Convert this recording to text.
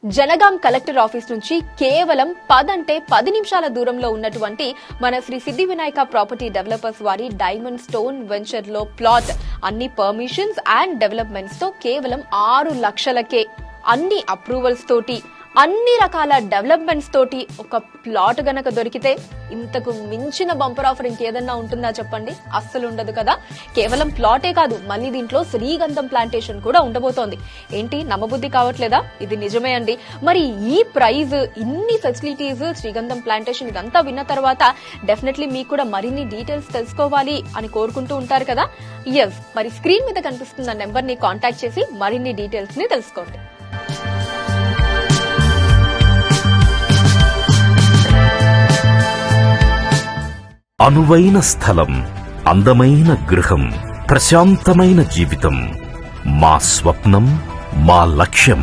Jangaon collector office నుంచి కేవలం 10 నిమిషాల దూరంలో ఉన్నటువంటి మన శ్రీ సిద్ధి వినాయక ప్రాపర్టీ డెవలపర్స్ వారి డైమండ్ స్టోన్ వెంచర్ లో ప్లాట్ అన్ని పర్మిషన్స్ అండ్ డెవలప్మెంట్స్ తో కేవలం 6 లక్షలకే అన్ని అప్రూవల్స్ తోటి అన్ని రకాల డెవలప్మెంట్స్ తోటి ఒక ప్లాట్ గనక దొరికితే ఇంతకు మించిన బంపర్ ఆఫర్ ఇంకేదన్నా ఉంటుందా చెప్పండి? అస్సలు ఉండదు కదా. కేవలం ప్లాటే కాదు, మళ్ళీ దీంట్లో శ్రీగంధం ప్లాంటేషన్ కూడా ఉండబోతోంది. ఏంటి నమ్మబుద్ధి కావట్లేదా? ఇది నిజమే అండి. మరి ఈ ప్రైజ్, ఇన్ని ఫెసిలిటీస్, శ్రీగంధం ప్లాంటేషన్ ఇదంతా విన్న తర్వాత డెఫినెట్లీ మీకు కూడా మరిన్ని డీటెయిల్స్ తెలుసుకోవాలి అని కోరుకుంటూ ఉంటారు కదా. ఎస్, మరి స్క్రీన్ మీద కనిపిస్తున్న నెంబర్ ని కాంటాక్ట్ చేసి మరిన్ని డీటెయిల్స్ ని తెలుసుకోండి. అనువైన స్థలం, అందమైన గృహం, ప్రశాంతమైన జీవితం మా స్వప్నం, మా లక్ష్యం.